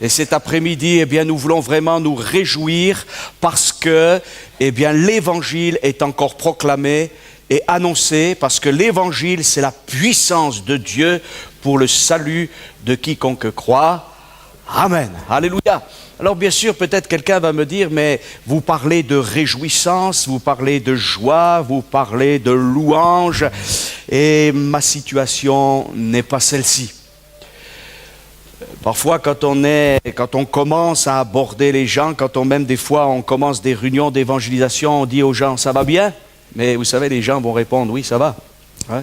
Et cet après-midi, eh bien, nous voulons vraiment nous réjouir parce que, eh bien, l'Évangile est encore proclamé et annoncé, parce que l'Évangile, c'est la puissance de Dieu pour le salut de quiconque croit. Amen. Alléluia. Alors bien sûr, peut-être quelqu'un va me dire, mais vous parlez de réjouissance, vous parlez de joie, vous parlez de louange, et ma situation n'est pas celle-ci. Parfois, quand on commence à aborder les gens, même des fois on commence des réunions d'évangélisation, on dit aux gens, ça va bien? Mais vous savez, les gens vont répondre, oui, ça va, ouais,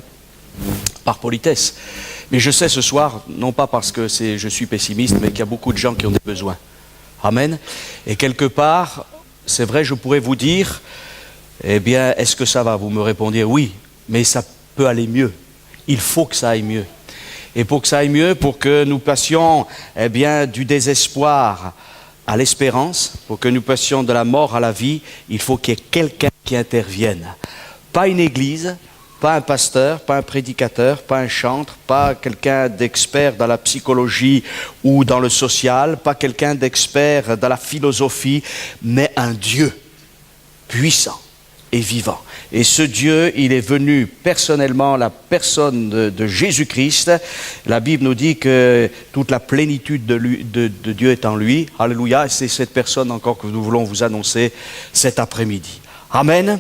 par politesse. Mais je sais ce soir, non pas parce que je suis pessimiste, mais qu'il y a beaucoup de gens qui ont des besoins. Amen. Et quelque part, c'est vrai, je pourrais vous dire, eh bien, est-ce que ça va? Vous me répondiez, oui, mais ça peut aller mieux. Il faut que ça aille mieux. Et pour que ça aille mieux, pour que nous passions, eh bien, du désespoir à l'espérance, pour que nous passions de la mort à la vie, il faut qu'il y ait quelqu'un qui intervienne. Pas une église, pas un pasteur, pas un prédicateur, pas un chantre, pas quelqu'un d'expert dans la psychologie ou dans le social, pas quelqu'un d'expert dans la philosophie, mais un Dieu puissant et vivant. Et ce Dieu, il est venu personnellement, la personne de Jésus-Christ. La Bible nous dit que toute la plénitude de Dieu est en lui. Alléluia. Et c'est cette personne encore que nous voulons vous annoncer cet après-midi. Amen.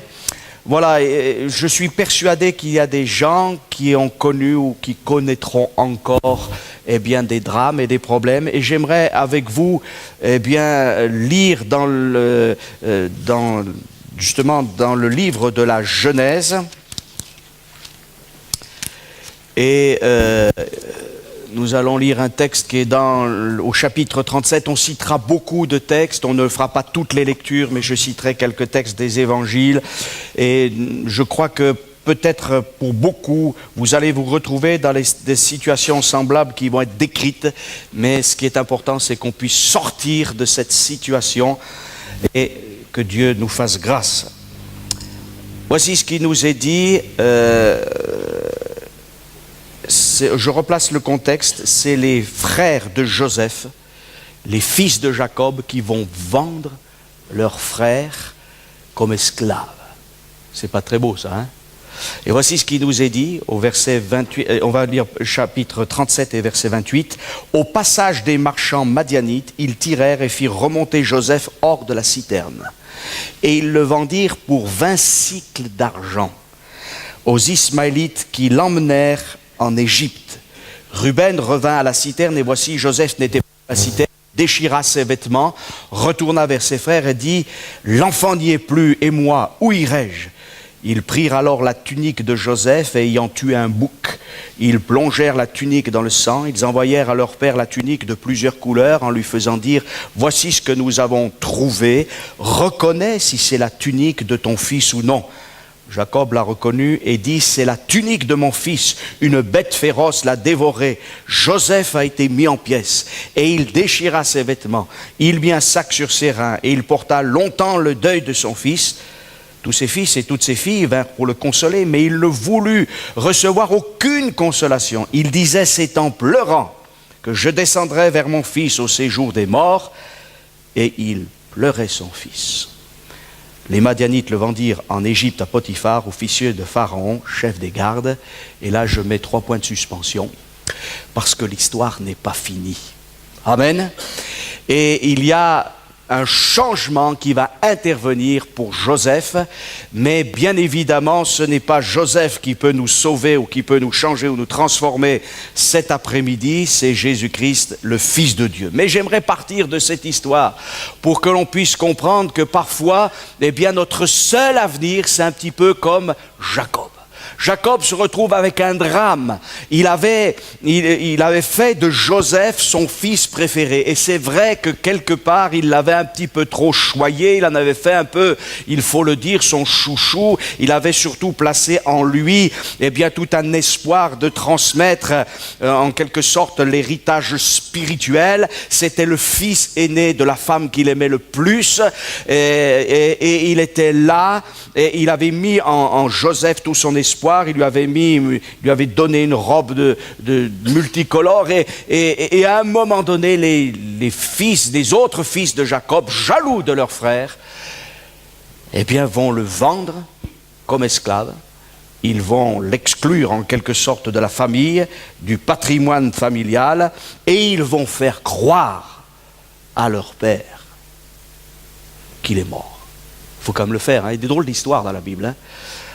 Voilà, et je suis persuadé qu'il y a des gens qui ont connu ou qui connaîtront encore, eh bien, des drames et des problèmes. Et j'aimerais avec vous, eh bien, lire justement dans le livre de la Genèse, et nous allons lire un texte qui est au chapitre 37. On citera beaucoup de textes, on ne fera pas toutes les lectures, mais je citerai quelques textes des évangiles, et je crois que peut-être pour beaucoup, vous allez vous retrouver dans des situations semblables qui vont être décrites, mais ce qui est important, c'est qu'on puisse sortir de cette situation et que Dieu nous fasse grâce. Voici ce qui nous est dit, je replace le contexte, c'est les frères de Joseph, les fils de Jacob, qui vont vendre leurs frères comme esclaves. C'est pas très beau ça, hein? Et voici ce qui nous est dit au verset 28, on va lire chapitre 37 et verset 28. Au passage des marchands madianites, ils tirèrent et firent remonter Joseph hors de la citerne. Et ils le vendirent pour 20 cycles d'argent aux Ismaélites qui l'emmenèrent en Égypte. Ruben revint à la citerne, et voici Joseph n'était pas à la citerne, déchira ses vêtements, retourna vers ses frères et dit, l'enfant n'y est plus, et moi, où irai-je? Ils prirent alors la tunique de Joseph, et ayant tué un bouc, ils plongèrent la tunique dans le sang. Ils envoyèrent à leur père la tunique de plusieurs couleurs, en lui faisant dire, voici ce que nous avons trouvé, reconnais si c'est la tunique de ton fils ou non. Jacob l'a reconnu et dit, c'est la tunique de mon fils, une bête féroce l'a dévoré. Joseph a été mis en pièces, et il déchira ses vêtements. Il mit un sac sur ses reins, et il porta longtemps le deuil de son fils. Tous ses fils et toutes ses filles vinrent pour le consoler, mais il ne voulut recevoir aucune consolation. Il disait, c'est en pleurant que je descendrai vers mon fils au séjour des morts. Et il pleurait son fils. Les Madianites le vendirent en Égypte à Potiphar, officier de Pharaon, chef des gardes. Et là, je mets 3 points de suspension, parce que l'histoire n'est pas finie. Amen. Et il y a un changement qui va intervenir pour Joseph, mais bien évidemment, ce n'est pas Joseph qui peut nous sauver ou qui peut nous changer ou nous transformer cet après-midi, c'est Jésus-Christ, le Fils de Dieu. Mais j'aimerais partir de cette histoire pour que l'on puisse comprendre que parfois, eh bien, notre seul avenir, c'est un petit peu comme Jacob. Jacob se retrouve avec un drame. Il avait fait de Joseph son fils préféré. Et c'est vrai que quelque part, il l'avait un petit peu trop choyé. Il en avait fait un peu, il faut le dire, son chouchou. Il avait surtout placé en lui, eh bien, tout un espoir de transmettre, en quelque sorte, l'héritage spirituel. C'était le fils aîné de la femme qu'il aimait le plus. Et il était là, et il avait mis en Joseph tout son espoir. espoir, il lui avait donné une robe de multicolore, et à un moment donné, les autres fils de Jacob, jaloux de leur frère, eh bien, vont le vendre comme esclave. Ils vont l'exclure en quelque sorte de la famille, du patrimoine familial, et ils vont faire croire à leur père qu'il est mort. Il faut quand même le faire, hein. Il y a des drôles d'histoires dans la Bible, hein.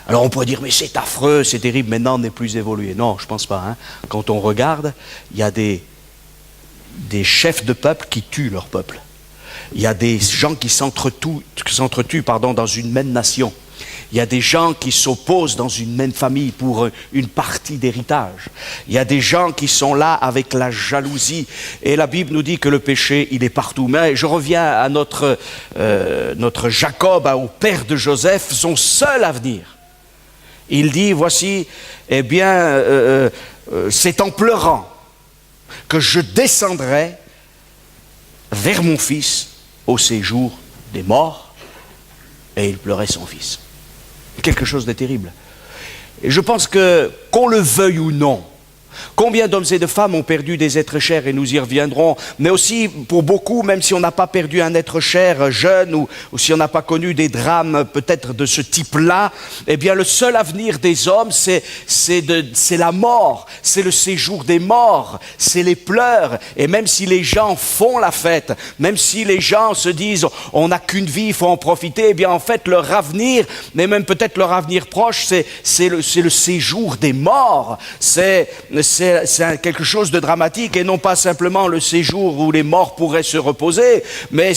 Alors on pourrait dire, mais c'est affreux, c'est terrible, maintenant on n'est plus évolué. Non, je ne pense pas, hein. Quand on regarde, il y a des chefs de peuple qui tuent leur peuple. Il y a des gens qui s'entretuent dans une même nation. Il y a des gens qui s'opposent dans une même famille pour une partie d'héritage. Il y a des gens qui sont là avec la jalousie. Et la Bible nous dit que le péché, il est partout. Mais je reviens à notre Jacob, au père de Joseph, son seul avenir. Il dit, voici, eh bien, c'est en pleurant que je descendrai vers mon fils au séjour des morts. Et il pleurait son fils. Quelque chose de terrible. Et je pense que, qu'on le veuille ou non, combien d'hommes et de femmes ont perdu des êtres chers, et nous y reviendrons, mais aussi pour beaucoup, même si on n'a pas perdu un être cher jeune, ou si on n'a pas connu des drames peut-être de ce type-là, eh bien le seul avenir des hommes, c'est la mort, c'est le séjour des morts, c'est les pleurs. Et même si les gens font la fête, même si les gens se disent on n'a qu'une vie, il faut en profiter, eh bien en fait leur avenir, mais même peut-être leur avenir proche, c'est le séjour des morts. C'est quelque chose de dramatique, et non pas simplement le séjour où les morts pourraient se reposer, mais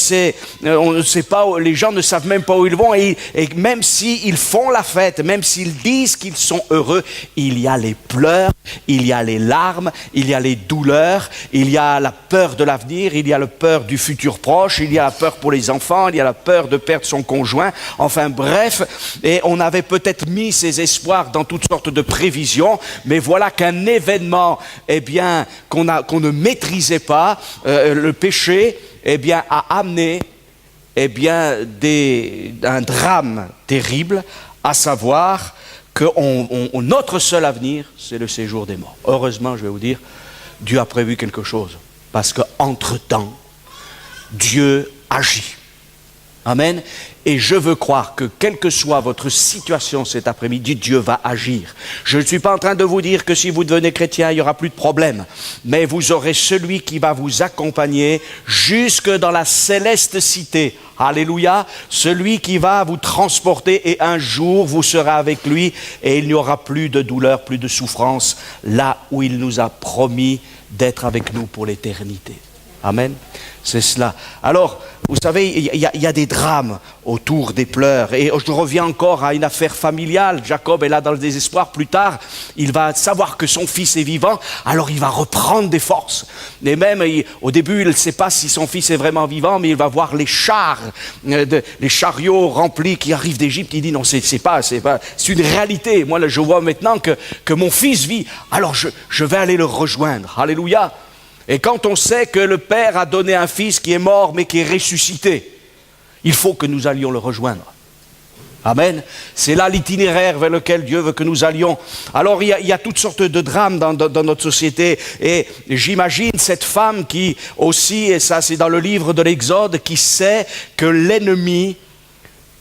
on ne sait pas, les gens ne savent même pas où ils vont, et même s'ils font la fête, même s'ils disent qu'ils sont heureux, il y a les pleurs, il y a les larmes, il y a les douleurs, il y a la peur de l'avenir, il y a la peur du futur proche, il y a la peur pour les enfants, il y a la peur de perdre son conjoint, enfin bref, et on avait peut-être mis ses espoirs dans toutes sortes de prévisions, mais voilà qu'un événement, eh bien, qu'on ne maîtrisait pas, le péché, eh bien, a amené, eh bien, un drame terrible, à savoir que notre seul avenir, c'est le séjour des morts. Heureusement, je vais vous dire, Dieu a prévu quelque chose, parce qu'entre-temps, Dieu agit. Amen. Et je veux croire que quelle que soit votre situation cet après-midi, Dieu va agir. Je ne suis pas en train de vous dire que si vous devenez chrétien, il n'y aura plus de problème. Mais vous aurez celui qui va vous accompagner jusque dans la céleste cité. Alléluia. Celui qui va vous transporter, et un jour vous serez avec lui, et il n'y aura plus de douleur, plus de souffrance, là où il nous a promis d'être avec nous pour l'éternité. Amen. C'est cela. Alors, vous savez, il y a des drames autour des pleurs. Et je reviens encore à une affaire familiale. Jacob est là dans le désespoir. Plus tard, il va savoir que son fils est vivant. Alors, il va reprendre des forces. Et même, au début, il ne sait pas si son fils est vraiment vivant, mais il va voir les chariots remplis qui arrivent d'Égypte. Il dit, non, c'est une réalité. Moi, là, je vois maintenant que mon fils vit. Alors, je vais aller le rejoindre. Alléluia. Et quand on sait que le Père a donné un Fils qui est mort mais qui est ressuscité, il faut que nous allions le rejoindre. Amen. C'est là l'itinéraire vers lequel Dieu veut que nous allions. Alors il y a toutes sortes de drames dans notre société, et j'imagine cette femme qui aussi, et ça c'est dans le livre de l'Exode, qui sait que l'ennemi,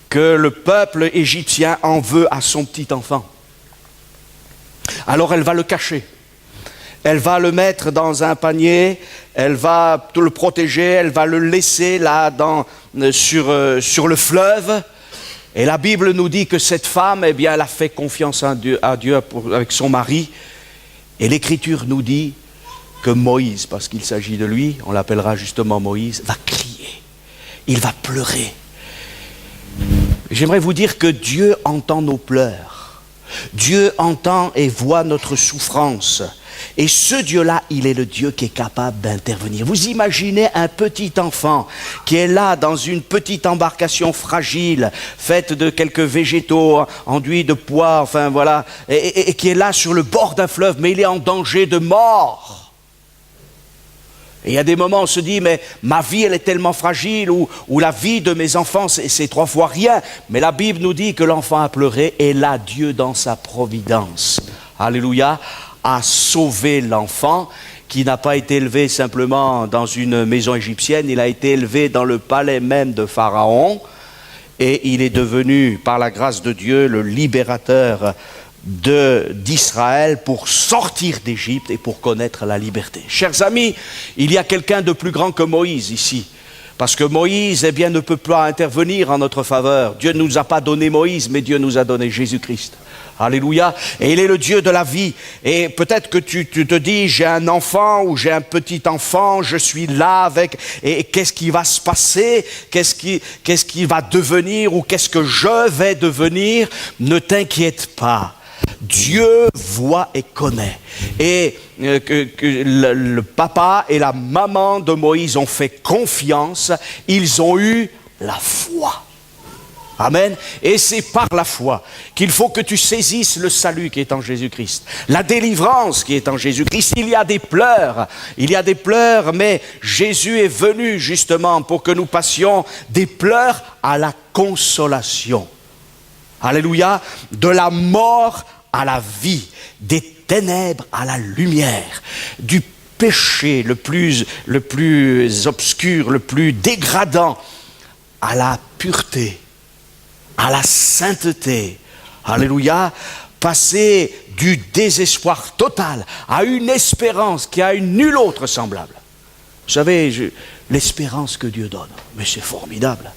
que le peuple égyptien en veut à son petit enfant. Alors elle va le cacher. Elle va le mettre dans un panier, elle va le protéger, elle va le laisser là sur le fleuve. Et la Bible nous dit que cette femme, eh bien, elle a fait confiance à Dieu avec son mari. Et l'Écriture nous dit que Moïse, parce qu'il s'agit de lui, on l'appellera justement Moïse, va crier, il va pleurer. J'aimerais vous dire que Dieu entend nos pleurs. Dieu entend et voit notre souffrance. Et ce Dieu-là, il est le Dieu qui est capable d'intervenir. Vous imaginez un petit enfant qui est là dans une petite embarcation fragile, faite de quelques végétaux enduits de pois, enfin voilà, et qui est là sur le bord d'un fleuve, mais il est en danger de mort. Et il y a des moments où on se dit, mais ma vie, elle est tellement fragile, ou la vie de mes enfants, c'est 3 fois rien. Mais la Bible nous dit que l'enfant a pleuré, et là, Dieu, dans sa providence, alléluia, a sauvé l'enfant, qui n'a pas été élevé simplement dans une maison égyptienne, il a été élevé dans le palais même de Pharaon, et il est devenu, par la grâce de Dieu, le libérateur d'Israël pour sortir d'Égypte et pour connaître la liberté. Chers amis, il y a quelqu'un de plus grand que Moïse ici. Parce que Moïse, eh bien, ne peut pas intervenir en notre faveur. Dieu ne nous a pas donné Moïse, mais Dieu nous a donné Jésus-Christ. Alléluia. Et il est le Dieu de la vie. Et peut-être que tu te dis, j'ai un enfant ou j'ai un petit enfant, je suis là avec, et qu'est-ce qui va se passer? Qu'est-ce qui va devenir ou qu'est-ce que je vais devenir? Ne t'inquiète pas. Dieu voit et connaît. Et le papa et la maman de Moïse ont fait confiance. Ils ont eu la foi. Amen. Et c'est par la foi qu'il faut que tu saisisses le salut qui est en Jésus-Christ. La délivrance qui est en Jésus-Christ. Il y a des pleurs, mais Jésus est venu justement pour que nous passions des pleurs à la consolation. Alléluia. De la mort à la vie, des ténèbres à la lumière, du péché le plus obscur, le plus dégradant, à la pureté, à la sainteté. Alléluia. Passer du désespoir total à une espérance qui a une nulle autre semblable. Vous savez, l'espérance que Dieu donne, mais c'est formidable.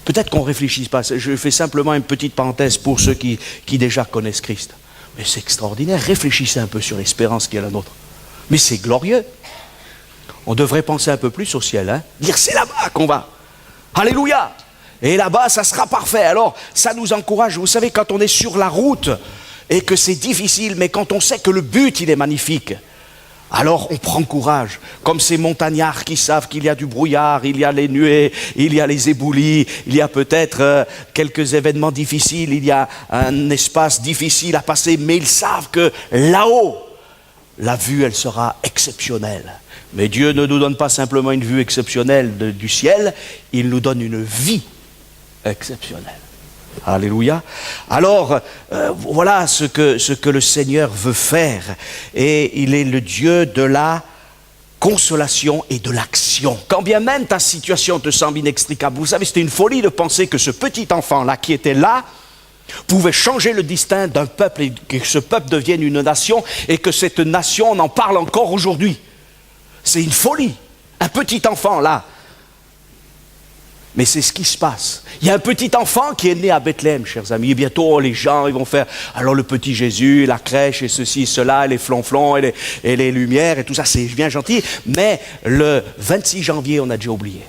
Peut-être qu'on ne réfléchisse pas. Je fais simplement une petite parenthèse pour ceux qui déjà connaissent Christ. Mais c'est extraordinaire. Réfléchissez un peu sur l'espérance qui est la nôtre. Mais c'est glorieux. On devrait penser un peu plus au ciel. Hein? Dire c'est là-bas qu'on va. Alléluia. Et là-bas, ça sera parfait. Alors, ça nous encourage. Vous savez, quand on est sur la route et que c'est difficile, mais quand on sait que le but, il est magnifique, alors on prend courage, comme ces montagnards qui savent qu'il y a du brouillard, il y a les nuées, il y a les éboulis, il y a peut-être quelques événements difficiles, il y a un espace difficile à passer, mais ils savent que là-haut, la vue, elle sera exceptionnelle. Mais Dieu ne nous donne pas simplement une vue exceptionnelle du ciel, il nous donne une vie exceptionnelle. Alléluia. Alors, voilà ce que le Seigneur veut faire. Et il est le Dieu de la consolation et de l'action. Quand bien même ta situation te semble inextricable. Vous savez, c'était une folie de penser que ce petit enfant-là qui était là pouvait changer le destin d'un peuple et que ce peuple devienne une nation et que cette nation, on en parle encore aujourd'hui. C'est une folie. Un petit enfant là. Mais c'est ce qui se passe. Il y a un petit enfant qui est né à Bethléem, chers amis. Et bientôt, les gens ils vont faire, alors le petit Jésus, la crèche et ceci, cela, les flonflons et les lumières et tout ça, c'est bien gentil. Mais le 26 janvier, on a déjà oublié.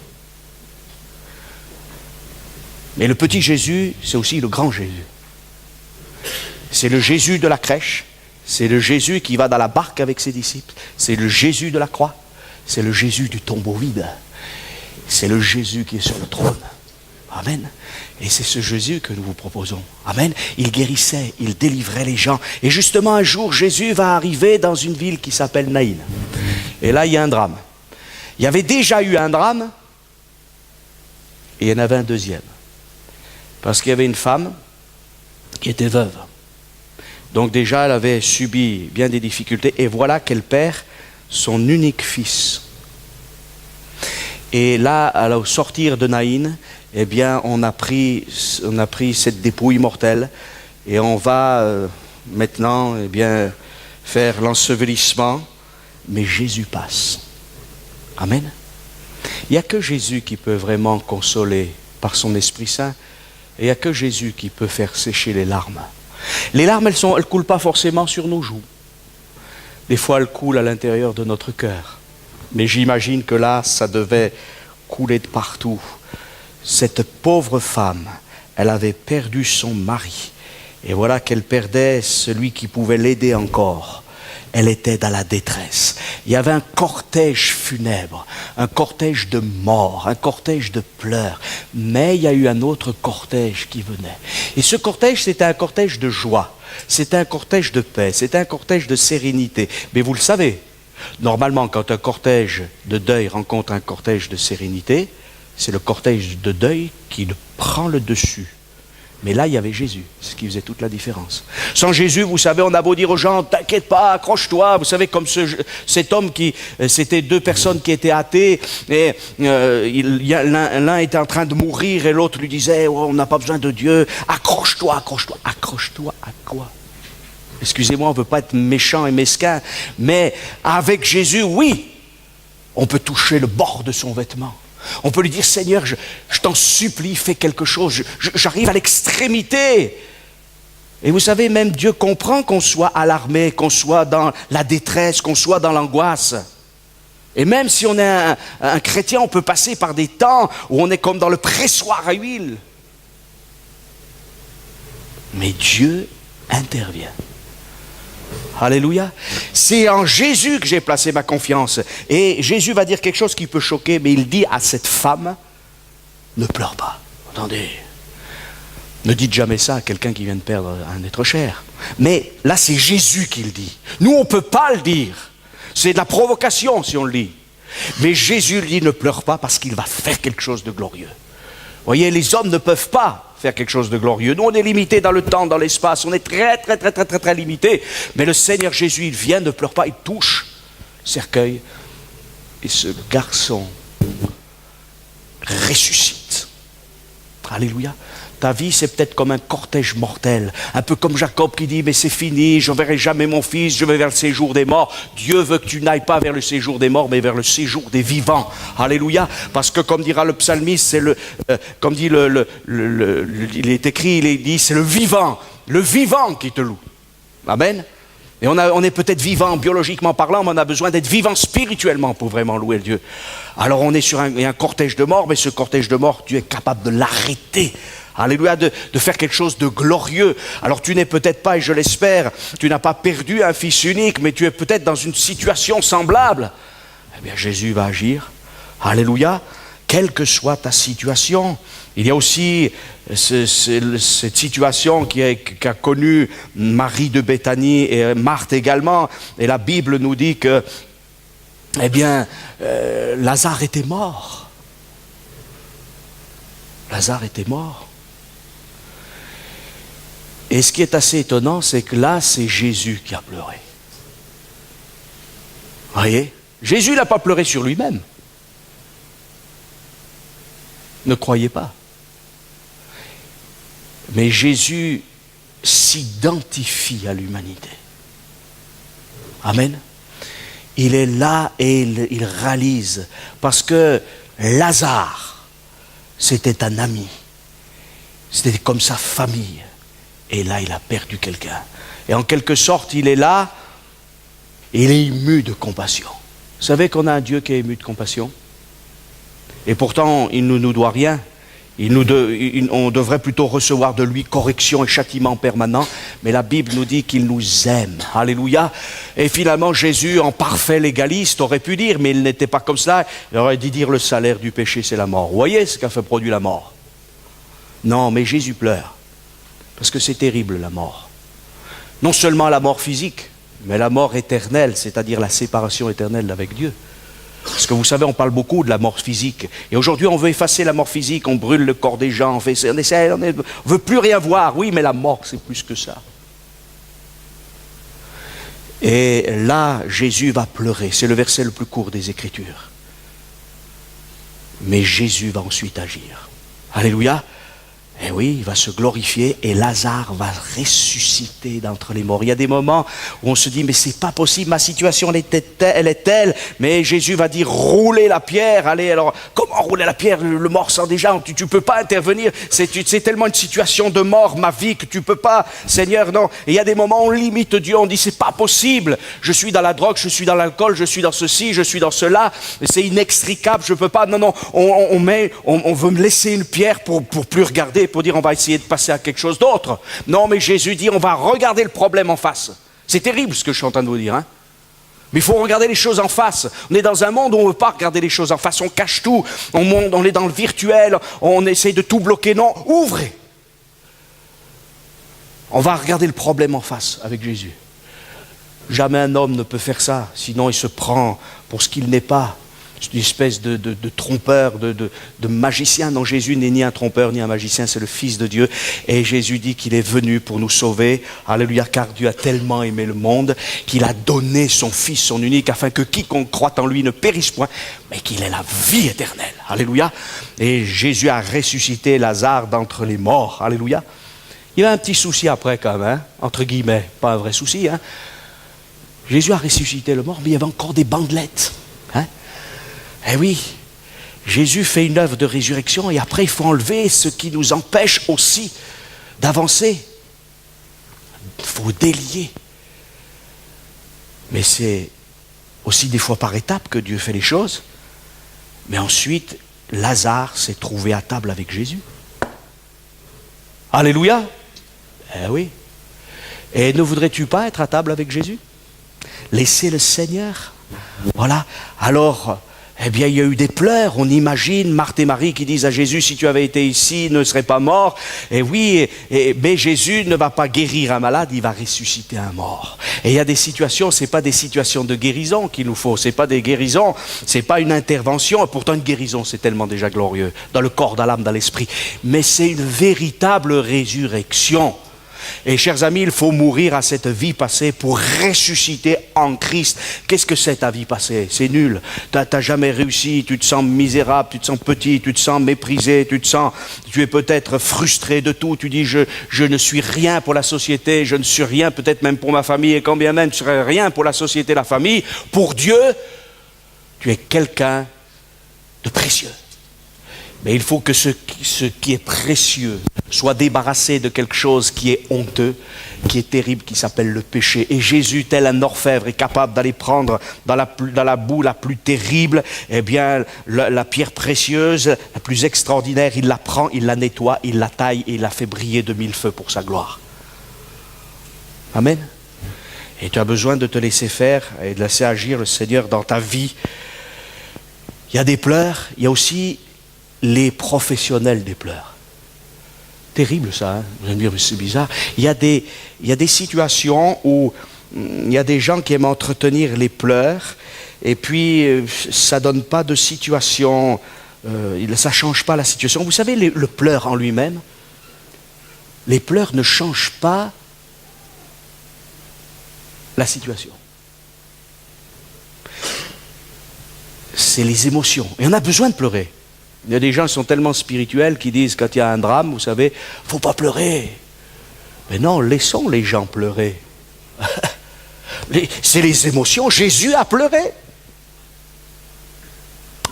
Mais le petit Jésus, c'est aussi le grand Jésus. C'est le Jésus de la crèche. C'est le Jésus qui va dans la barque avec ses disciples. C'est le Jésus de la croix. C'est le Jésus du tombeau vide. C'est le Jésus qui est sur le trône. Amen. Et c'est ce Jésus que nous vous proposons. Amen. Il guérissait, il délivrait les gens. Et justement, un jour, Jésus va arriver dans une ville qui s'appelle Naïn. Et là, il y a un drame. Il y avait déjà eu un drame, et il y en avait un deuxième. Parce qu'il y avait une femme qui était veuve. Donc déjà, elle avait subi bien des difficultés. Et voilà qu'elle perd son unique fils. Et là, au sortir de Naïn, eh bien, on a pris cette dépouille mortelle et on va maintenant, eh bien, faire l'ensevelissement. Mais Jésus passe. Amen. Il n'y a que Jésus qui peut vraiment consoler par son Esprit Saint. Et il n'y a que Jésus qui peut faire sécher les larmes. Les larmes, elles ne coulent pas forcément sur nos joues. Des fois, elles coulent à l'intérieur de notre cœur. Mais j'imagine que là, ça devait couler de partout. Cette pauvre femme, elle avait perdu son mari. Et voilà qu'elle perdait celui qui pouvait l'aider encore. Elle était dans la détresse. Il y avait un cortège funèbre, un cortège de morts, un cortège de pleurs. Mais il y a eu un autre cortège qui venait. Et ce cortège, c'était un cortège de joie. C'était un cortège de paix. C'était un cortège de sérénité. Mais vous le savez, Normalement, quand un cortège de deuil rencontre un cortège de sérénité, c'est le cortège de deuil qui prend le dessus. Mais là, il y avait Jésus, ce qui faisait toute la différence. Sans Jésus, vous savez, on a beau dire aux gens, t'inquiète pas, accroche-toi. Vous savez, comme cet homme c'était deux personnes qui étaient athées, et l'un était en train de mourir, et l'autre lui disait, oh, on n'a pas besoin de Dieu, accroche-toi, accroche-toi. Accroche-toi à quoi? Excusez-moi, on ne veut pas être méchant et mesquin, mais avec Jésus, oui, on peut toucher le bord de son vêtement. On peut lui dire, Seigneur, je t'en supplie, fais quelque chose, j'arrive à l'extrémité. Et vous savez, même Dieu comprend qu'on soit alarmé, qu'on soit dans la détresse, qu'on soit dans l'angoisse. Et même si on est un chrétien, on peut passer par des temps où on est comme dans le pressoir à huile. Mais Dieu intervient. Alléluia. C'est en Jésus que j'ai placé ma confiance. Et Jésus va dire quelque chose qui peut choquer, mais il dit à cette femme, ne pleure pas. Attendez, ne dites jamais ça à quelqu'un qui vient de perdre un être cher. Mais là, c'est Jésus qui le dit. Nous, on ne peut pas le dire. C'est de la provocation si on le dit. Mais Jésus lui dit, ne pleure pas parce qu'il va faire quelque chose de glorieux. Vous voyez, les hommes ne peuvent pas faire quelque chose de glorieux. Nous, on est limité dans le temps, dans l'espace. On est très limité. Mais le Seigneur Jésus, il vient, ne pleure pas, il touche le cercueil. Et ce garçon ressuscite. Alléluia. Ta vie, c'est peut-être comme un cortège mortel. Un peu comme Jacob qui dit, mais c'est fini, je ne verrai jamais mon fils, je vais vers le séjour des morts. Dieu veut que tu n'ailles pas vers le séjour des morts, mais vers le séjour des vivants. Alléluia. Parce que comme dira le psalmiste, c'est comme dit il est écrit, il dit, c'est le vivant qui te loue. Amen. Et on est peut-être vivant biologiquement parlant, mais on a besoin d'être vivant spirituellement pour vraiment louer Dieu. Alors on est sur un cortège de mort, mais ce cortège de mort, Dieu est capable de l'arrêter. Alléluia, de faire quelque chose de glorieux. Alors tu n'es peut-être pas, et je l'espère, tu n'as pas perdu un fils unique, mais tu es peut-être dans une situation semblable. Eh bien Jésus va agir. Alléluia, quelle que soit ta situation. Il y a aussi cette situation qu'a connue Marie de Béthanie et Marthe également. Et la Bible nous dit que, eh bien, Lazare était mort. Lazare était mort. Et ce qui est assez étonnant, c'est que là, c'est Jésus qui a pleuré. Vous voyez? Jésus n'a pas pleuré sur lui-même. Ne croyez pas. Mais Jésus s'identifie à l'humanité. Amen. Il est là et il réalise. Parce que Lazare, c'était un ami. C'était comme sa famille. Et là, il a perdu quelqu'un. Et en quelque sorte, il est là, il est ému de compassion. Vous savez qu'on a un Dieu qui est ému de compassion? Et pourtant, il ne nous doit rien. On devrait plutôt recevoir de lui correction et châtiment permanent. Mais la Bible nous dit qu'il nous aime. Alléluia. Et finalement, Jésus, en parfait légaliste, aurait pu dire, mais il n'était pas comme ça. Il aurait dit dire le salaire du péché, c'est la mort. Vous voyez ce qu'a fait produire la mort? Non, mais Jésus pleure. Parce que c'est terrible, la mort. Non seulement la mort physique, mais la mort éternelle, c'est-à-dire la séparation éternelle avec Dieu. Parce que vous savez, on parle beaucoup de la mort physique. Et aujourd'hui, on veut effacer la mort physique, on brûle le corps des gens, on ne veut plus rien voir. Oui, mais la mort, c'est plus que ça. Et là, Jésus va pleurer. C'est le verset le plus court des Écritures. Mais Jésus va ensuite agir. Alléluia. Et oui, il va se glorifier et Lazare va ressusciter d'entre les morts. Il y a des moments où on se dit, mais c'est pas possible, ma situation elle est telle, mais Jésus va dire, roulez la pierre. Allez, alors, comment rouler la pierre? Le mort sent déjà, tu peux pas intervenir, c'est tellement une situation de mort, ma vie, que tu peux pas, Seigneur, non. Et il y a des moments où on limite Dieu, on dit, c'est pas possible, je suis dans la drogue, je suis dans l'alcool, je suis dans ceci, je suis dans cela, c'est inextricable, je peux pas, non, on veut me laisser une pierre pour plus regarder, pour dire on va essayer de passer à quelque chose d'autre. Non, mais Jésus dit on va regarder le problème en face. C'est terrible ce que je suis en train de vous dire. Hein? Mais il faut regarder les choses en face. On est dans un monde où on ne veut pas regarder les choses en face. On cache tout. On est dans le virtuel. On essaie de tout bloquer. Non, ouvrez. On va regarder le problème en face avec Jésus. Jamais un homme ne peut faire ça, sinon il se prend pour ce qu'il n'est pas. C'est une espèce de trompeur, de magicien. Non, Jésus n'est ni un trompeur ni un magicien, c'est le Fils de Dieu. Et Jésus dit qu'il est venu pour nous sauver. Alléluia, car Dieu a tellement aimé le monde qu'il a donné son Fils, son unique, afin que quiconque croit en lui ne périsse point, mais qu'il ait la vie éternelle. Alléluia. Et Jésus a ressuscité Lazare d'entre les morts. Alléluia. Il y a un petit souci après quand même, hein, entre guillemets, pas un vrai souci. Hein. Jésus a ressuscité le mort, mais il y avait encore des bandelettes. Hein. Eh oui, Jésus fait une œuvre de résurrection et après il faut enlever ce qui nous empêche aussi d'avancer. Il faut délier. Mais c'est aussi des fois par étapes que Dieu fait les choses. Mais ensuite, Lazare s'est trouvé à table avec Jésus. Alléluia. Eh oui. Et ne voudrais-tu pas être à table avec Jésus? Laissez le Seigneur. Voilà. Alors, eh bien, il y a eu des pleurs. On imagine Marthe et Marie qui disent à Jésus, si tu avais été ici, il ne serait pas mort. Et oui, mais Jésus ne va pas guérir un malade, il va ressusciter un mort. Et il y a des situations, ce n'est pas des situations de guérison qu'il nous faut. Ce n'est pas des guérisons, ce n'est pas une intervention. Et pourtant, une guérison, c'est tellement déjà glorieux. Dans le corps, dans l'âme, dans l'esprit. Mais c'est une véritable résurrection. Et chers amis, il faut mourir à cette vie passée pour ressusciter en Christ. Qu'est-ce que c'est ta vie passée? C'est nul. Tu n'as jamais réussi, tu te sens misérable, tu te sens petit, tu te sens méprisé, tu es peut-être frustré de tout. Tu dis je ne suis rien pour la société, je ne suis rien peut-être même pour ma famille, et quand bien même tu ne serais rien pour la société, la famille, pour Dieu, tu es quelqu'un de précieux. Mais il faut que ce qui est précieux soit débarrassé de quelque chose qui est honteux, qui est terrible, qui s'appelle le péché. Et Jésus, tel un orfèvre, est capable d'aller prendre dans la boue la plus terrible, eh bien, la pierre précieuse, la plus extraordinaire, il la prend, il la nettoie, il la taille et il la fait briller de mille feux pour sa gloire. Amen. Et tu as besoin de te laisser faire et de laisser agir le Seigneur dans ta vie. Il y a des pleurs, il y a aussi les professionnels des pleurs. Terrible ça, hein? Vous allez me dire, mais c'est bizarre. Il y a des situations où il y a des gens qui aiment entretenir les pleurs et puis ça ne donne pas de situation, ça ne change pas la situation. Vous savez, le pleur en lui-même, les pleurs ne changent pas la situation. C'est les émotions. Et on a besoin de pleurer. Il y a des gens qui sont tellement spirituels qui disent quand il y a un drame, vous savez, il ne faut pas pleurer. Mais non, laissons les gens pleurer. C'est les émotions. Jésus a pleuré.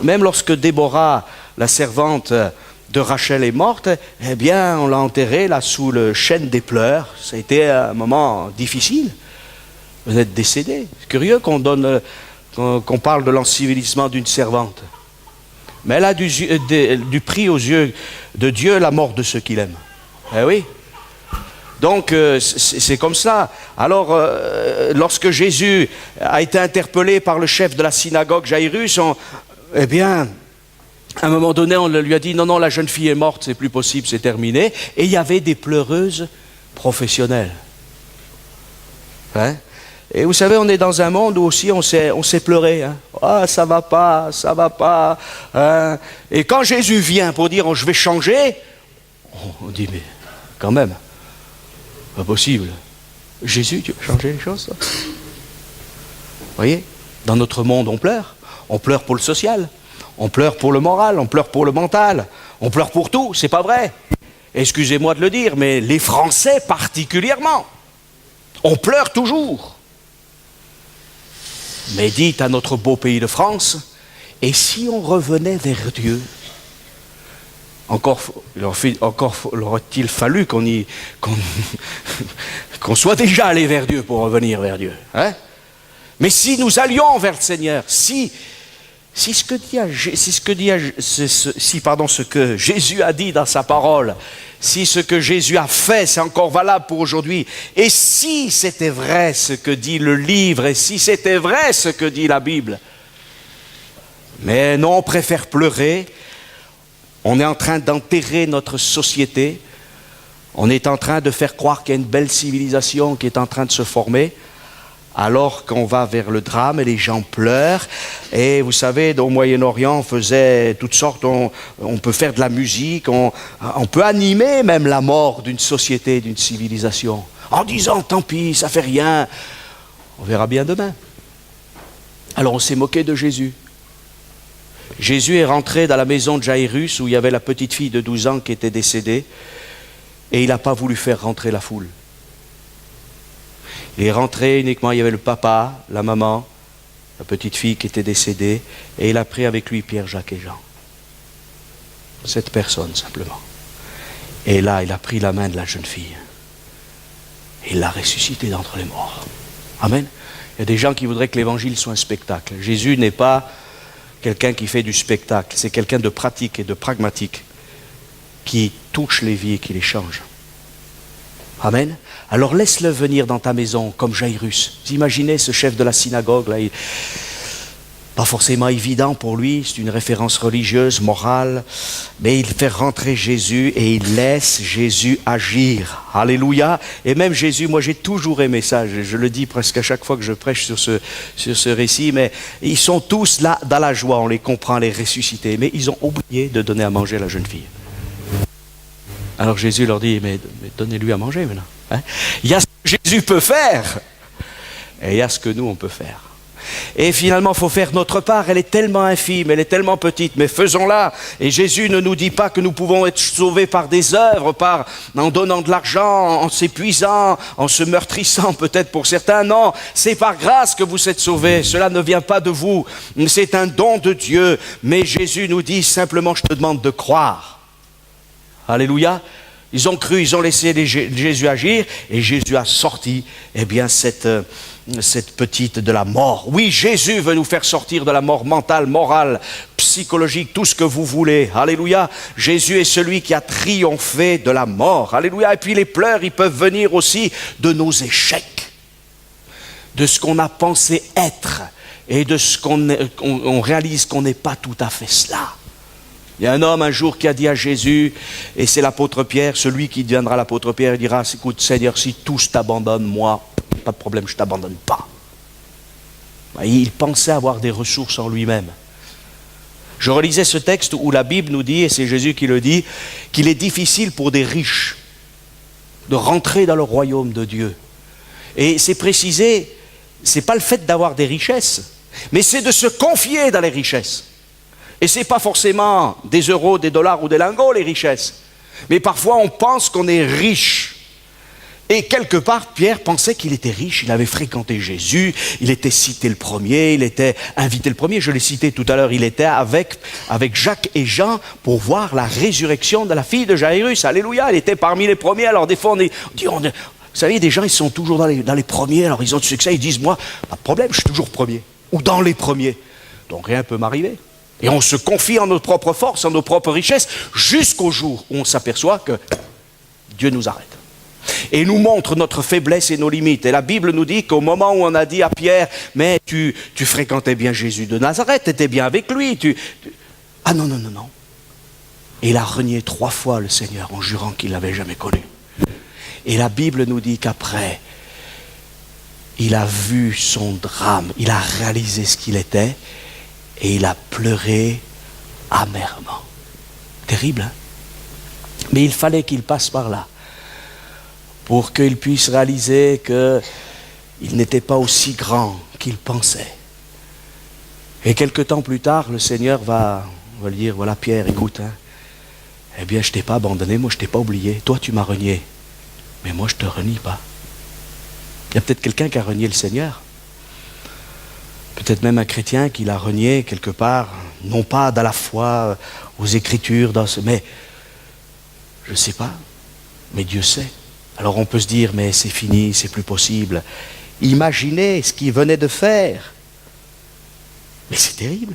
Même lorsque Déborah, la servante de Rachel, est morte, eh bien, on l'a enterrée là sous le chêne des pleurs. Ça a été un moment difficile. Vous êtes décédé. C'est curieux qu'on parle de l'ensevelissement d'une servante. Mais elle a du prix aux yeux de Dieu la mort de ceux qu'il aime. Eh oui. Donc, c'est comme ça. Alors, lorsque Jésus a été interpellé par le chef de la synagogue, Jairus, eh bien, à un moment donné, on lui a dit, non, la jeune fille est morte, c'est plus possible, c'est terminé. Et il y avait des pleureuses professionnelles. Hein? Et vous savez, on est dans un monde où aussi on sait pleurer. Hein. Ah, ça va pas. Hein. Et quand Jésus vient pour dire, je vais changer, on dit, mais quand même, pas possible. Jésus, tu veux changer les choses? Vous voyez, dans notre monde, on pleure. On pleure pour le social, on pleure pour le moral, on pleure pour le mental, on pleure pour tout, c'est pas vrai. Excusez-moi de le dire, mais les Français particulièrement, on pleure toujours. Mais dites à notre beau pays de France, et si on revenait vers Dieu? Encore aurait-il fallu qu'on soit déjà allé vers Dieu pour revenir vers Dieu. Hein? Mais si nous allions vers le Seigneur, si ce que Jésus a dit dans sa parole, si ce que Jésus a fait, c'est encore valable pour aujourd'hui, et si c'était vrai ce que dit le livre, et si c'était vrai ce que dit la Bible, mais non, on préfère pleurer, on est en train d'enterrer notre société, on est en train de faire croire qu'il y a une belle civilisation qui est en train de se former, alors qu'on va vers le drame et les gens pleurent. Et vous savez, au Moyen-Orient, on faisait toutes sortes, on peut faire de la musique, on peut animer même la mort d'une société, d'une civilisation, en disant, tant pis, ça fait rien, on verra bien demain. Alors on s'est moqué de Jésus. Jésus est rentré dans la maison de Jairus, où il y avait la petite fille de 12 ans qui était décédée, et il n'a pas voulu faire rentrer la foule. Il est rentré uniquement, il y avait le papa, la maman, la petite fille qui était décédée, et il a pris avec lui Pierre, Jacques et Jean. 7 personnes simplement. Et là, il a pris la main de la jeune fille. Et il l'a ressuscitée d'entre les morts. Amen. Il y a des gens qui voudraient que l'évangile soit un spectacle. Jésus n'est pas quelqu'un qui fait du spectacle, c'est quelqu'un de pratique et de pragmatique, qui touche les vies et qui les change. Amen. Alors laisse-le venir dans ta maison comme Jairus. Vous imaginez ce chef de la synagogue, là, pas forcément évident pour lui, c'est une référence religieuse, morale, mais il fait rentrer Jésus et il laisse Jésus agir. Alléluia. Et même Jésus, moi j'ai toujours aimé ça, je le dis presque à chaque fois que je prêche sur ce récit, mais ils sont tous là dans la joie, on les comprend, les ressuscités, mais ils ont oublié de donner à manger à la jeune fille. Alors Jésus leur dit, mais donnez-lui à manger maintenant. Hein? Il y a ce que Jésus peut faire, et il y a ce que nous on peut faire. Et finalement, il faut faire notre part, elle est tellement infime, elle est tellement petite, mais faisons-la. Et Jésus ne nous dit pas que nous pouvons être sauvés par des œuvres, en donnant de l'argent, en s'épuisant, en se meurtrissant peut-être pour certains. Non, c'est par grâce que vous êtes sauvés, cela ne vient pas de vous, c'est un don de Dieu. Mais Jésus nous dit simplement, je te demande de croire. Alléluia. Ils ont cru, ils ont laissé Jésus agir, et Jésus a sorti, eh bien, cette petite de la mort. Oui, Jésus veut nous faire sortir de la mort mentale, morale, psychologique, tout ce que vous voulez. Alléluia. Jésus est celui qui a triomphé de la mort. Alléluia. Et puis les pleurs, ils peuvent venir aussi de nos échecs, de ce qu'on a pensé être, et de ce qu'on réalise qu'on n'est pas tout à fait cela. Il y a un homme un jour qui a dit à Jésus, et c'est l'apôtre Pierre, celui qui deviendra l'apôtre Pierre, il dira, écoute Seigneur, si tous t'abandonnent, moi, pas de problème, je ne t'abandonne pas. Il pensait avoir des ressources en lui-même. Je relisais ce texte où la Bible nous dit, et c'est Jésus qui le dit, qu'il est difficile pour des riches de rentrer dans le royaume de Dieu. Et c'est précisé, ce n'est pas le fait d'avoir des richesses, mais c'est de se confier dans les richesses. Et ce n'est pas forcément des euros, des dollars ou des lingots, les richesses. Mais parfois, on pense qu'on est riche. Et quelque part, Pierre pensait qu'il était riche. Il avait fréquenté Jésus. Il était cité le premier. Il était invité le premier. Je l'ai cité tout à l'heure. Il était avec Jacques et Jean pour voir la résurrection de la fille de Jairus. Alléluia. Il était parmi les premiers. Alors des fois, vous savez, des gens, ils sont toujours dans les premiers. Alors ils ont du succès. Ils disent, moi, pas de problème, je suis toujours premier. Ou dans les premiers. Donc rien ne peut m'arriver. Et on se confie en notre propre force, en nos propres richesses, jusqu'au jour où on s'aperçoit que Dieu nous arrête. Et nous montre notre faiblesse et nos limites. Et la Bible nous dit qu'au moment où on a dit à Pierre, mais tu fréquentais bien Jésus de Nazareth, tu étais bien avec lui. Ah non. Et il a renié 3 fois le Seigneur en jurant qu'il ne l'avait jamais connu. Et la Bible nous dit qu'après, il a vu son drame, il a réalisé ce qu'il était, et il a pleuré amèrement. Terrible, hein? Mais il fallait qu'il passe par là pour qu'il puisse réaliser qu'il n'était pas aussi grand qu'il pensait. Et quelque temps plus tard, le Seigneur va lui dire, voilà Pierre, écoute, hein, eh bien je ne t'ai pas abandonné, moi je ne t'ai pas oublié, toi tu m'as renié, mais moi je ne te renie pas. Il y a peut-être quelqu'un qui a renié le Seigneur. Peut-être même un chrétien qui l'a renié quelque part, non pas dans la foi, aux Écritures, mais je ne sais pas, mais Dieu sait. Alors on peut se dire, mais c'est fini, c'est plus possible. Imaginez ce qu'il venait de faire. Mais c'est terrible.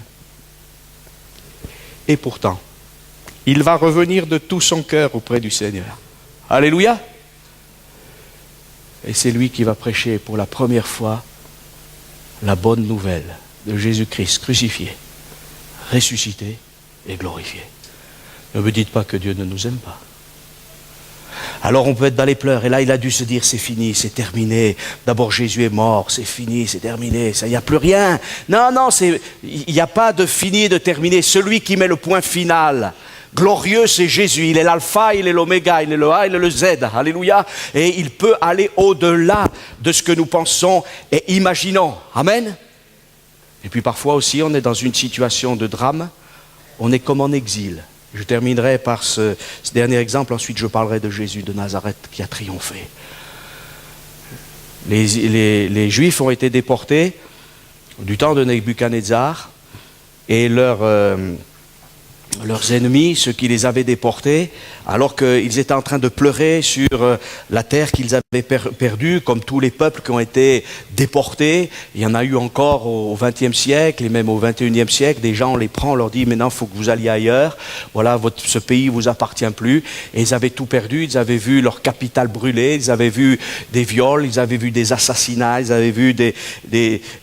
Et pourtant, il va revenir de tout son cœur auprès du Seigneur. Alléluia. Et c'est lui qui va prêcher pour la première fois la bonne nouvelle de Jésus-Christ crucifié, ressuscité et glorifié. Ne me dites pas que Dieu ne nous aime pas. Alors on peut être dans les pleurs. Et là, il a dû se dire, c'est fini, c'est terminé. D'abord, Jésus est mort, c'est fini, c'est terminé. Ça, il n'y a plus rien. Non, non, il n'y a pas de fini, de terminé. Celui qui met le point final, glorieux, c'est Jésus. Il est l'alpha, il est l'oméga, il est le A, il est le Z. Alléluia. Et il peut aller au-delà de ce que nous pensons et imaginons. Amen. Et puis parfois aussi, on est dans une situation de drame. On est comme en exil. Je terminerai par ce dernier exemple, ensuite je parlerai de Jésus de Nazareth qui a triomphé. Les Juifs ont été déportés du temps de Nebuchadnezzar et leurs ennemis, ceux qui les avaient déportés, alors qu'ils étaient en train de pleurer sur la terre qu'ils avaient perdue, comme tous les peuples qui ont été déportés. Il y en a eu encore au XXe siècle et même au XXIe siècle. Des gens, on les prend, on leur dit maintenant il faut que vous alliez ailleurs. Voilà, ce pays ne vous appartient plus. Et ils avaient tout perdu. Ils avaient vu leur capitale brûlée. Ils avaient vu des viols. Ils avaient vu des assassinats. Ils avaient vu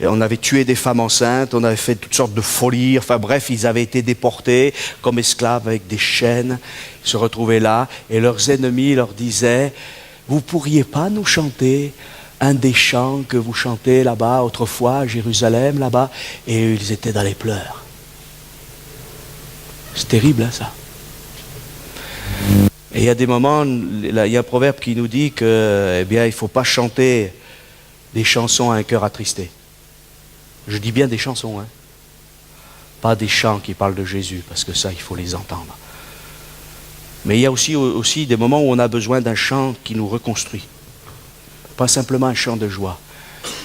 on avait tué des femmes enceintes. On avait fait toutes sortes de folies. Enfin bref, ils avaient été déportés comme esclaves avec des chaînes. Ils se retrouvaient là et leurs ennemis leur disaient « Vous ne pourriez pas nous chanter un des chants que vous chantez là-bas autrefois à Jérusalem là-bas ?» Et ils étaient dans les pleurs. C'est terrible, hein, ça. Et il y a des moments, il y a un proverbe qui nous dit que, eh bien, il ne faut pas chanter des chansons à un cœur attristé. Je dis bien des chansons, hein. Pas des chants qui parlent de Jésus, parce que ça, il faut les entendre. Mais il y a aussi des moments où on a besoin d'un chant qui nous reconstruit. Pas simplement un chant de joie,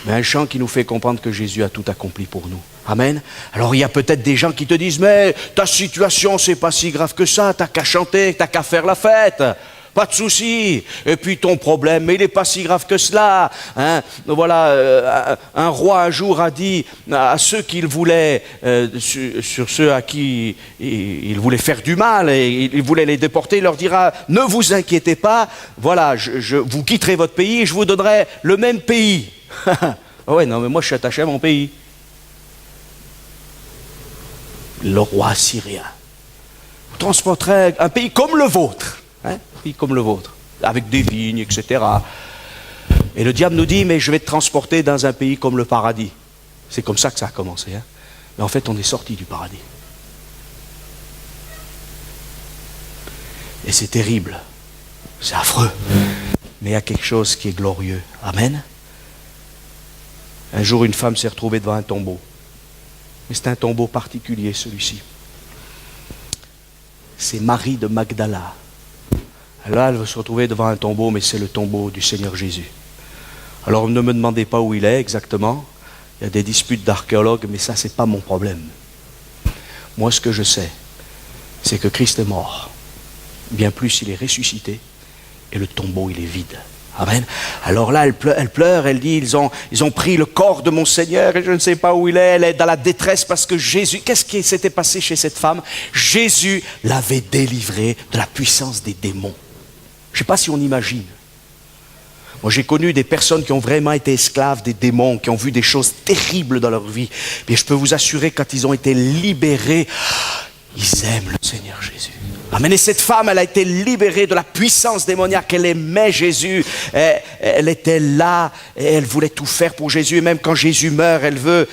mais un chant qui nous fait comprendre que Jésus a tout accompli pour nous. Amen. Alors il y a peut-être des gens qui te disent « Mais ta situation, c'est pas si grave que ça, t'as qu'à chanter, t'as qu'à faire la fête. » Pas de souci. Et puis ton problème, mais il n'est pas si grave que cela. Hein. Voilà, un roi un jour a dit à ceux qu'il voulait, sur ceux à qui il voulait faire du mal et il voulait les déporter, il leur dira « Ne vous inquiétez pas, voilà, vous quitterez votre pays et je vous donnerai le même pays. » Ouais, non, mais moi je suis attaché à mon pays. Le roi syrien. Vous transporterez un pays comme le vôtre. Hein, comme le vôtre, avec des vignes, etc. Et le diable nous dit, mais je vais te transporter dans un pays comme le paradis. C'est comme ça que ça a commencé. Hein. Mais en fait, on est sorti du paradis. Et c'est terrible. C'est affreux. Mais il y a quelque chose qui est glorieux. Amen. Un jour, une femme s'est retrouvée devant un tombeau. Mais c'est un tombeau particulier, celui-ci. C'est Marie de Magdala. Là, elle va se retrouver devant un tombeau, mais c'est le tombeau du Seigneur Jésus. Alors, ne me demandez pas où il est exactement. Il y a des disputes d'archéologues, mais ça, ce n'est pas mon problème. Moi, ce que je sais, c'est que Christ est mort. Bien plus, il est ressuscité. Et le tombeau, il est vide. Amen. Alors là, elle pleure, elle dit, ils ont pris le corps de mon Seigneur et je ne sais pas où il est. Elle est dans la détresse parce que Jésus, qu'est-ce qui s'était passé chez cette femme? Jésus l'avait délivrée de la puissance des démons. Je ne sais pas si on imagine. Moi, j'ai connu des personnes qui ont vraiment été esclaves des démons, qui ont vu des choses terribles dans leur vie. Mais je peux vous assurer, quand ils ont été libérés, ils aiment le Seigneur Jésus. Amen. Et cette femme, elle a été libérée de la puissance démoniaque. Elle aimait Jésus. Elle était là et elle voulait tout faire pour Jésus. Et même quand Jésus meurt, elle veut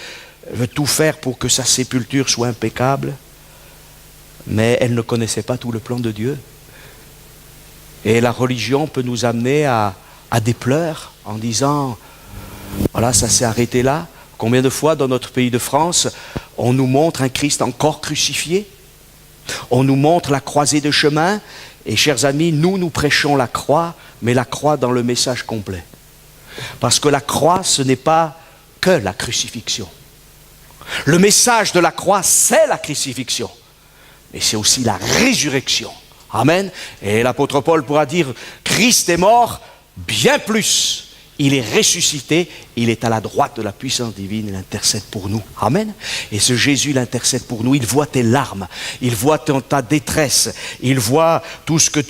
tout faire pour que sa sépulture soit impeccable. Mais elle ne connaissait pas tout le plan de Dieu. Et la religion peut nous amener à des pleurs en disant, voilà, ça s'est arrêté là. Combien de fois dans notre pays de France, on nous montre un Christ encore crucifié? On nous montre la croisée de chemin. Et chers amis, nous prêchons la croix, mais la croix dans le message complet. Parce que la croix, ce n'est pas que la crucifixion. Le message de la croix, c'est la crucifixion. Mais c'est aussi la résurrection. Amen. Et l'apôtre Paul pourra dire, Christ est mort, bien plus. Il est ressuscité, il est à la droite de la puissance divine, il intercède pour nous. Amen. Et ce Jésus, il intercède pour nous. Il voit tes larmes, il voit ta détresse, il voit tout ce que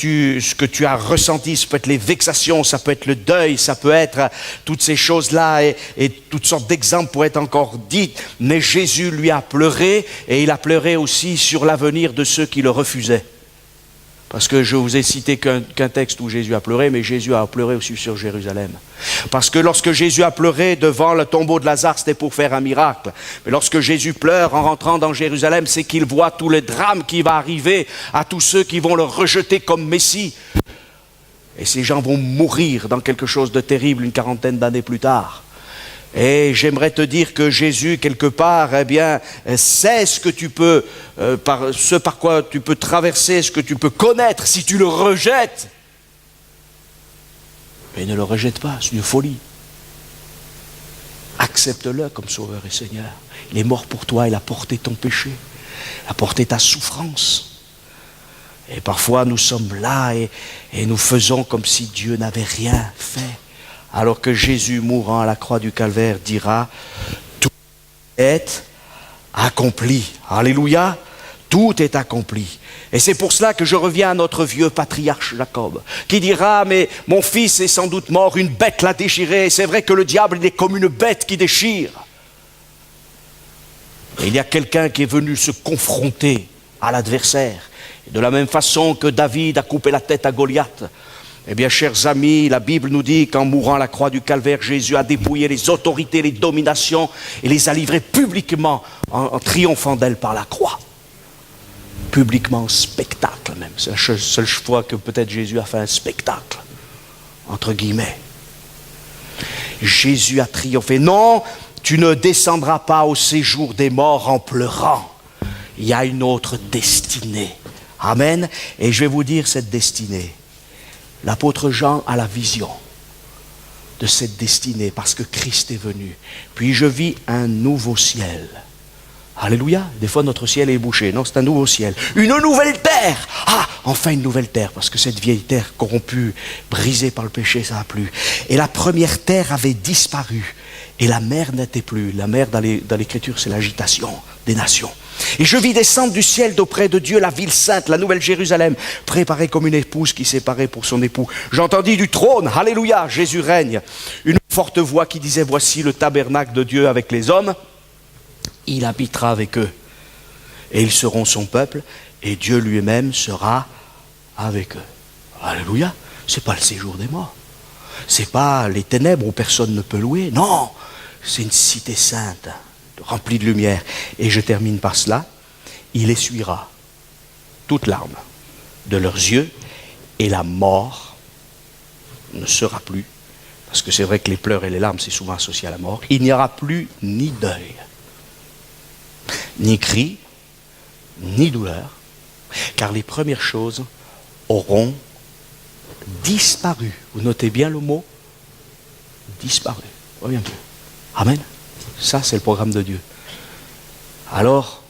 tu as ressenti. Ça peut être les vexations, ça peut être le deuil, ça peut être toutes ces choses-là et toutes sortes d'exemples pourraient être encore dites. Mais Jésus lui a pleuré et il a pleuré aussi sur l'avenir de ceux qui le refusaient. Parce que je vous ai cité qu'un texte où Jésus a pleuré, mais Jésus a pleuré aussi sur Jérusalem. Parce que lorsque Jésus a pleuré devant le tombeau de Lazare, c'était pour faire un miracle. Mais lorsque Jésus pleure en rentrant dans Jérusalem, c'est qu'il voit tout le drame qui va arriver à tous ceux qui vont le rejeter comme Messie. Et ces gens vont mourir dans quelque chose de terrible une quarantaine d'années plus tard. Et j'aimerais te dire que Jésus, quelque part, eh bien, sait ce que tu peux, ce par quoi tu peux traverser, ce que tu peux connaître si tu le rejettes. Mais ne le rejette pas, c'est une folie. Accepte-le comme Sauveur et Seigneur. Il est mort pour toi, il a porté ton péché, il a porté ta souffrance. Et parfois nous sommes là et nous faisons comme si Dieu n'avait rien fait. Alors que Jésus, mourant à la croix du Calvaire, dira « Tout est accompli ». Alléluia, tout est accompli. Et c'est pour cela que je reviens à notre vieux patriarche Jacob, qui dira « Mais mon fils est sans doute mort, une bête l'a déchiré. » Et c'est vrai que le diable il est comme une bête qui déchire. Et il y a quelqu'un qui est venu se confronter à l'adversaire. De la même façon que David a coupé la tête à Goliath. Eh bien, chers amis, la Bible nous dit qu'en mourant à la croix du Calvaire, Jésus a dépouillé les autorités, les dominations et les a livrées publiquement en triomphant d'elles par la croix. Publiquement, en spectacle même. C'est la seule fois que peut-être Jésus a fait un spectacle, entre guillemets. Jésus a triomphé. Non, tu ne descendras pas au séjour des morts en pleurant. Il y a une autre destinée. Amen. Et je vais vous dire cette destinée. L'apôtre Jean a la vision de cette destinée parce que Christ est venu. Puis je vis un nouveau ciel. Alléluia. Des fois notre ciel est bouché. Non, c'est un nouveau ciel. Une nouvelle terre. Ah, enfin une nouvelle terre parce que cette vieille terre corrompue, brisée par le péché, ça n'a plus. Et la première terre avait disparu. Et la mer n'était plus. La mer dans l'écriture, c'est l'agitation des nations. Et je vis descendre du ciel d'auprès de Dieu la ville sainte, la nouvelle Jérusalem, préparée comme une épouse qui s'est parée pour son époux. J'entendis du trône, alléluia, Jésus règne, une forte voix qui disait, voici le tabernacle de Dieu avec les hommes, il habitera avec eux. Et ils seront son peuple, et Dieu lui-même sera avec eux. Alléluia, c'est pas le séjour des morts. C'est pas les ténèbres où personne ne peut louer, non, c'est une cité sainte, remplie de lumière. Et je termine par cela, il essuiera toute larme de leurs yeux et la mort ne sera plus, parce que c'est vrai que les pleurs et les larmes c'est souvent associé à la mort, il n'y aura plus ni deuil, ni cri, ni douleur, car les premières choses auront disparu. Vous notez bien le mot disparu. Reviens plus. Amen. Ça, c'est le programme de Dieu. Alors,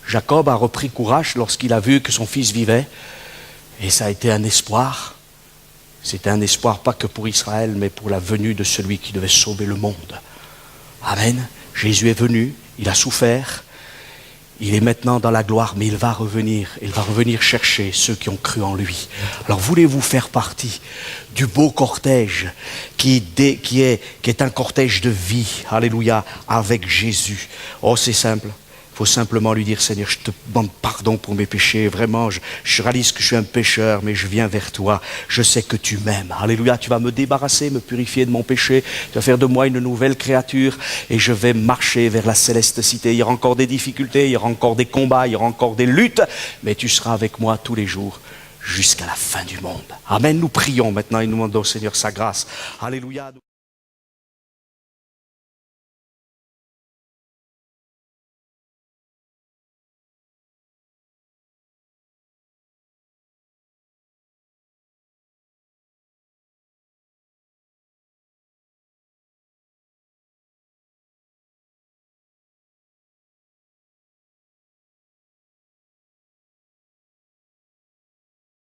Jacob a repris courage lorsqu'il a vu que son fils vivait. Et ça a été un espoir. C'était un espoir pas que pour Israël, mais pour la venue de celui qui devait sauver le monde. Amen. Jésus est venu, il a souffert. Il est maintenant dans la gloire, mais il va revenir. Il va revenir chercher ceux qui ont cru en lui. Alors voulez-vous faire partie du beau cortège qui est un cortège de vie, alléluia, avec Jésus? Oh, c'est simple. Il faut simplement lui dire, Seigneur, je te demande pardon pour mes péchés. Vraiment, je réalise que je suis un pécheur, mais je viens vers toi. Je sais que tu m'aimes. Alléluia, tu vas me débarrasser, me purifier de mon péché. Tu vas faire de moi une nouvelle créature et je vais marcher vers la céleste cité. Il y aura encore des difficultés, il y aura encore des combats, il y aura encore des luttes, mais tu seras avec moi tous les jours jusqu'à la fin du monde. Amen. Nous prions maintenant et nous demandons au Seigneur sa grâce. Alléluia.